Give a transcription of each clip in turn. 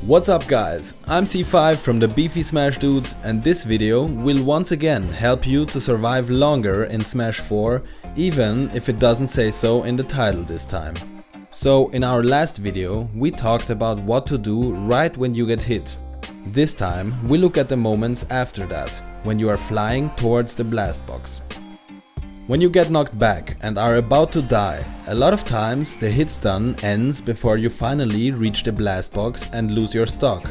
What's up guys, I'm C5 from the Beefy Smash Dudes, and this video will once again help you to survive longer in Smash 4, even if it doesn't say so in the title this time. So in our last video we talked about what to do right when you get hit. This time we look at the moments after that, when you are flying towards the blast box. When you get knocked back and are about to die, a lot of times the hit stun ends before you finally reach the blast box and lose your stock.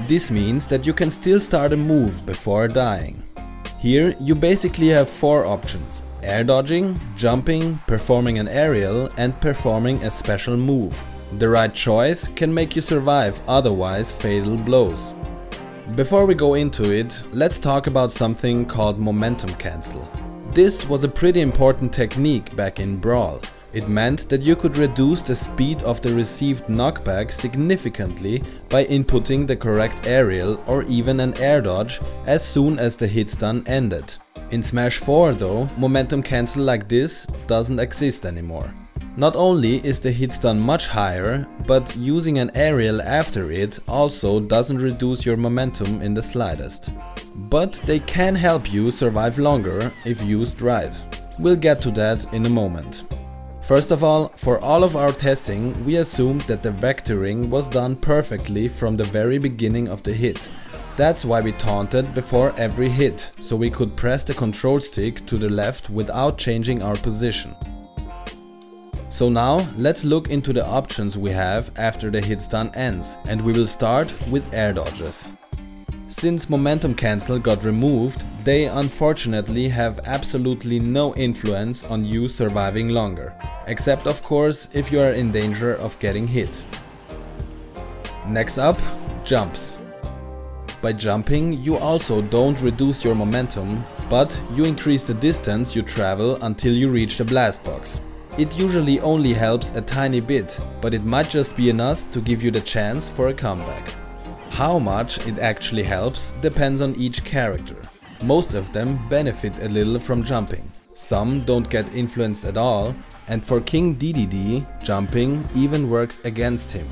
This means that you can still start a move before dying. Here you basically have four options: air dodging, jumping, performing an aerial and performing a special move. The right choice can make you survive otherwise fatal blows. Before we go into it, let's talk about something called momentum cancel. This was a pretty important technique back in Brawl. It meant that you could reduce the speed of the received knockback significantly by inputting the correct aerial or even an air dodge as soon as the hit stun ended. In Smash 4 though, momentum cancel like this doesn't exist anymore. Not only is the hit stun much higher, but using an aerial after it also doesn't reduce your momentum in the slightest. But they can help you survive longer if used right. We'll get to that in a moment. First of all, for all of our testing, we assumed that the vectoring was done perfectly from the very beginning of the hit. That's why we taunted before every hit, so we could press the control stick to the left without changing our position. So now let's look into the options we have after the hit stun ends, and we will start with air dodges. Since momentum cancel got removed, they unfortunately have absolutely no influence on you surviving longer, except of course if you are in danger of getting hit. Next up, jumps. By jumping you also don't reduce your momentum, but you increase the distance you travel until you reach the blast box. It usually only helps a tiny bit, but it might just be enough to give you the chance for a comeback. How much it actually helps depends on each character. Most of them benefit a little from jumping. Some don't get influenced at all, and for King DDD, jumping even works against him.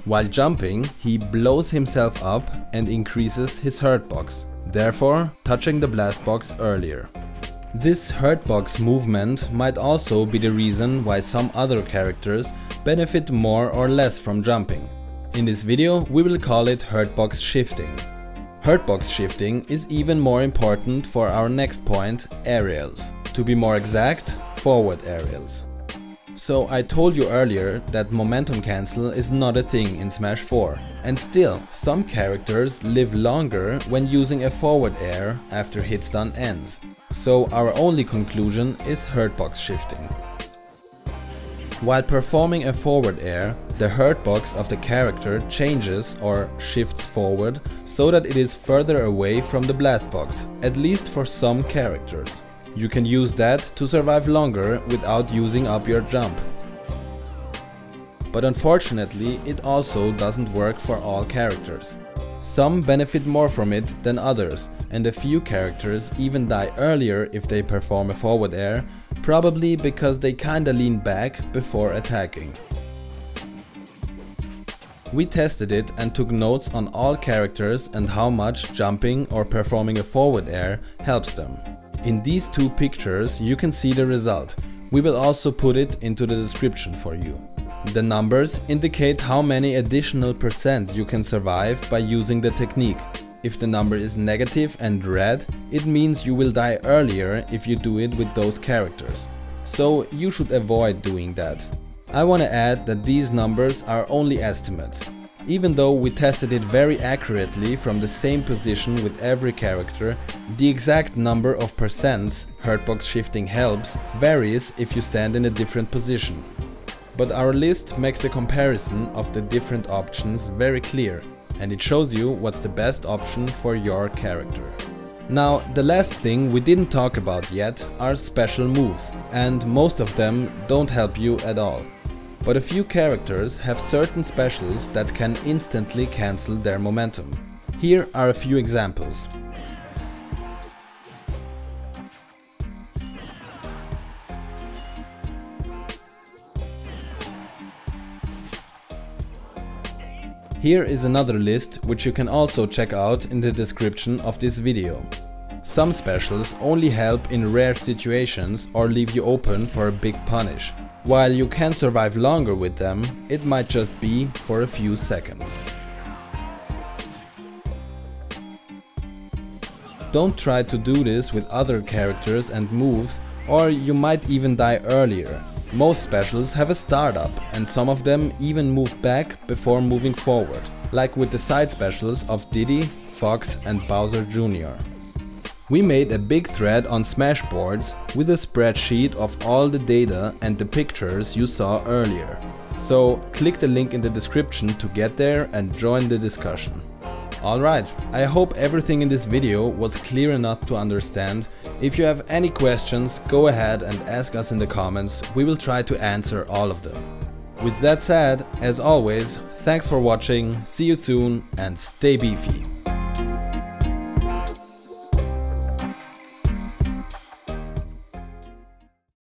While jumping, he blows himself up and increases his Hurtbox, therefore touching the blast box earlier. This Hurtbox movement might also be the reason why some other characters benefit more or less from jumping. In this video we will call it Hurtbox Shifting. Hurtbox Shifting is even more important for our next point, aerials. To be more exact, forward aerials. So I told you earlier that momentum cancel is not a thing in Smash 4, and still some characters live longer when using a forward air after hit stun ends. So our only conclusion is Hurtbox Shifting. While performing a forward air, the Hurtbox of the character changes or shifts forward so that it is further away from the blast box, at least for some characters. You can use that to survive longer without using up your jump. But unfortunately it also doesn't work for all characters. Some benefit more from it than others, and a few characters even die earlier if they perform a forward air, probably because they kinda lean back before attacking. We tested it and took notes on all characters and how much jumping or performing a forward air helps them. In these two pictures you can see the result. We will also put it into the description for you. The numbers indicate how many additional % you can survive by using the technique. If the number is negative and red, it means you will die earlier if you do it with those characters. So you should avoid doing that. I want to add that these numbers are only estimates. Even though we tested it very accurately from the same position with every character, the exact number of percents Hurtbox Shifting helps varies if you stand in a different position. But our list makes the comparison of the different options very clear, and it shows you what's the best option for your character. Now, the last thing we didn't talk about yet are special moves, and most of them don't help you at all. But a few characters have certain specials that can instantly cancel their momentum. Here are a few examples. Here is another list which you can also check out in the description of this video. Some specials only help in rare situations or leave you open for a big punish. While you can survive longer with them, it might just be for a few seconds. Don't try to do this with other characters and moves, or you might even die earlier. Most specials have a startup, and some of them even move back before moving forward, like with the side specials of Diddy, Fox and Bowser Jr. We made a big thread on Smashboards with a spreadsheet of all the data and the pictures you saw earlier. So click the link in the description to get there and join the discussion. Alright, I hope everything in this video was clear enough to understand. If you have any questions, go ahead and ask us in the comments, we will try to answer all of them. With that said, as always, thanks for watching, see you soon and stay beefy!